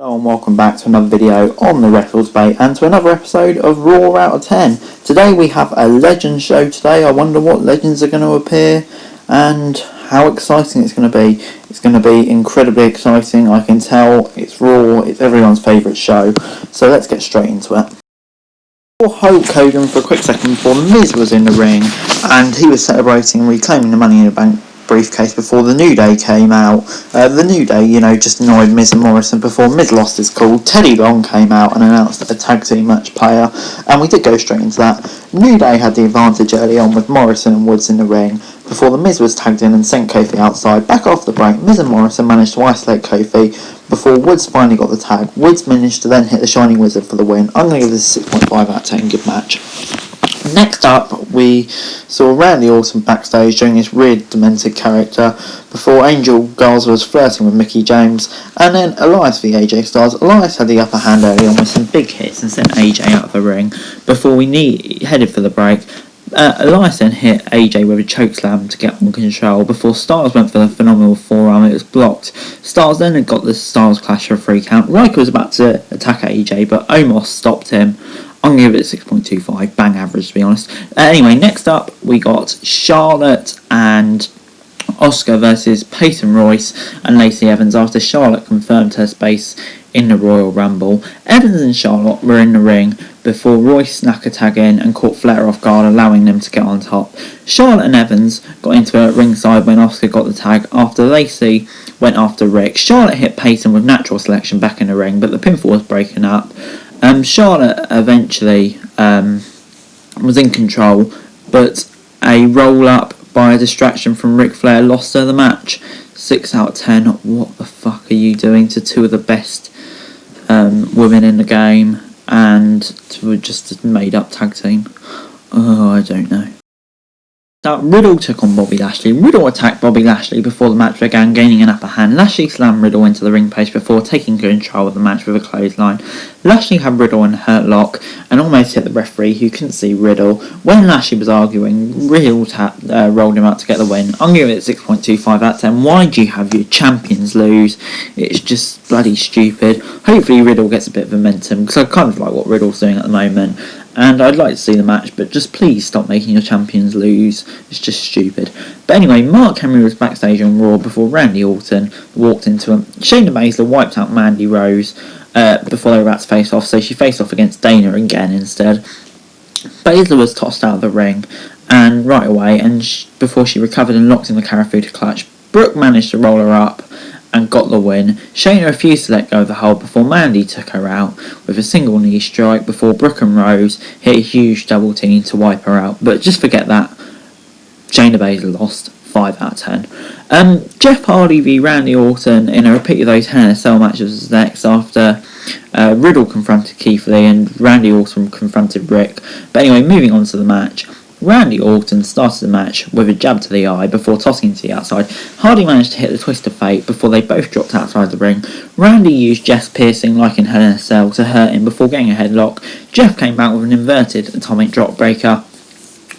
Hello and welcome back to another video on the Wrestle Debate and to another episode of Raw out of 10. Today we have a legend show today. I wonder what legends are going to appear and how exciting it's going to be. It's going to be incredibly exciting. I can tell it's Raw, it's everyone's favourite show. So let's get straight into it. Hulk Hogan for a quick second before Miz was in the ring and he was celebrating and reclaiming the Money in the Bank briefcase before the New Day came out. The New Day, just annoyed Miz and Morrison before Miz lost his cool. Teddy Long came out and announced a tag team match player, and we did go straight into that. New Day had the advantage early on with Morrison and Woods in the ring before the Miz was tagged in and sent Kofi outside. Back off the break, Miz and Morrison managed to isolate Kofi before Woods finally got the tag. Woods managed to then hit the Shining Wizard for the win. I'm going to give this a 6.5 out of 10. Good match. Next up, we saw Randy Orton backstage doing his weird demented character before Angel Garza was flirting with Mickie James, and then Elias v AJ Styles. Elias had the upper hand early on with some big hits and sent AJ out of the ring before we headed for the break. Elias then hit AJ with a chokeslam to get on control before Styles went for the phenomenal forearm. It was blocked. Styles then got the Styles Clash for a 3 count. Riker was about to attack AJ, but Omos stopped him. I'm going to give it a 6.25, bang average to be honest. Anyway, next up we got Charlotte and Asuka versus Peyton Royce and Lacey Evans after Charlotte confirmed her space in the Royal Rumble. Evans and Charlotte were in the ring before Royce snuck a tag in and caught Flair off guard, allowing them to get on top. Charlotte and Evans got into it ringside when Asuka got the tag after Lacey went after Rick. Charlotte hit Peyton with natural selection back in the ring, but the pinfall was breaking up. Charlotte eventually was in control, but a roll-up by a distraction from Ric Flair lost her the match. 6 out of 10. What the fuck are you doing to two of the best women in the game and to just a made-up tag team? Oh, I don't know. Riddle took on Bobby Lashley. Riddle attacked Bobby Lashley before the match began, gaining an upper hand. Lashley slammed Riddle into the ring post before taking control of the match with a clothesline. Lashley had Riddle in a hurt lock and almost hit the referee, who couldn't see Riddle. When Lashley was arguing, Riddle rolled him out to get the win. I'm giving it 6.25 out of 10. Why do you have your champions lose? It's just bloody stupid. Hopefully Riddle gets a bit of momentum, because I kind of like what Riddle's doing at the moment. And I'd like to see the match, but just please stop making your champions lose. It's just stupid. But anyway, Mark Henry was backstage on Raw before Randy Orton walked into him. Shayna Baszler wiped out Mandy Rose before they were about to face off, so she faced off against Dana again instead. Baszler was tossed out of the ring and right away, and before she recovered and locked in the Karafuda clutch, Brooke managed to roll her up and got the win. Shayna refused to let go of the hold before Mandy took her out with a single knee strike before Brooke and Rose hit a huge double team to wipe her out. But just forget that. Shayna Baszler lost. 5 out of 10. Jeff Hardy v Randy Orton in a repeat of those Hell in a Cell matches was next after Riddle confronted Keith Lee and Randy Orton confronted Rick. But anyway, moving on to the match. Randy Orton started the match with a jab to the eye before tossing to the outside. Hardy managed to hit the Twist of Fate before they both dropped outside the ring. Randy used Jeff's piercing like in Hell in a Cell to hurt him before getting a headlock. Jeff came back with an inverted atomic drop breaker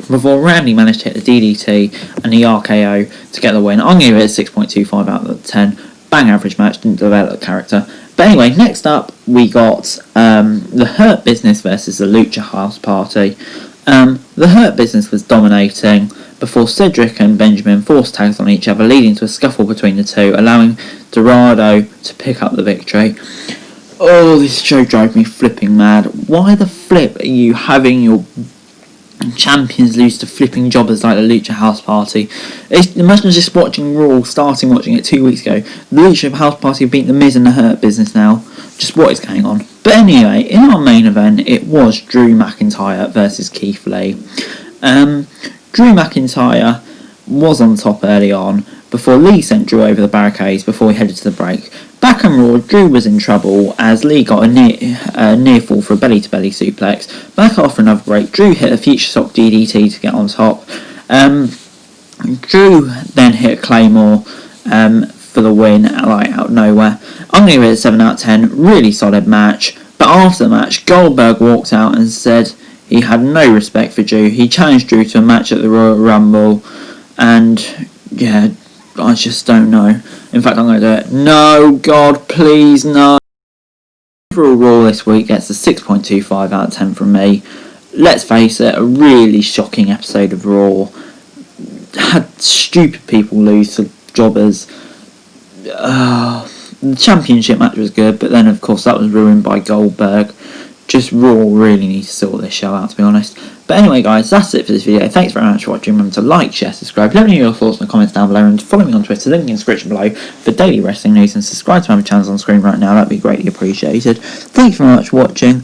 before Randy managed to hit the DDT and the RKO to get the win. I'm going to give it a 6.25 out of 10. Bang average match, didn't develop the character. But anyway, next up we got the Hurt Business versus the Lucha House Party. The Hurt Business was dominating before Cedric and Benjamin forced tags on each other, leading to a scuffle between the two, allowing Dorado to pick up the victory. Oh, this show drove me flipping mad. Why the flip are you having your champions lose to flipping jobbers like the Lucha House Party? Imagine just watching Raw, watching it 2 weeks ago. The Lucha House Party have beaten the Miz and the Hurt Business now. Just what is going on? But anyway, in our main event, it was Drew McIntyre versus Keith Lee. Drew McIntyre was on top early on before Lee sent Drew over the barricades before he headed to the break. Back on Raw, Drew was in trouble as Lee got a near fall for a belly-to-belly suplex. Back after another break, Drew hit a Future Shock DDT to get on top. Drew then hit a Claymore for the win out of nowhere. I'm going to give it a 7 out of 10. Really solid match. But after the match, Goldberg walked out and said he had no respect for Drew. He challenged Drew to a match at the Royal Rumble. And yeah, I just don't know. In fact, I'm going to do it. No, God, please, no. Overall, Raw this week gets a 6.25 out of 10 from me. Let's face it, a really shocking episode of Raw. Had stupid people lose to jobbers. The championship match was good, but then of course that was ruined by Goldberg. Just Raw really needs to sort this show out, to be honest. But anyway guys, that's it for this video. Thanks very much for watching. Remember to like, share, subscribe. Let me know your thoughts in the comments down below, and follow me on Twitter, link in the description below, for daily wrestling news, and subscribe to my channels on screen right now. That'd be greatly appreciated. Thanks very much for watching.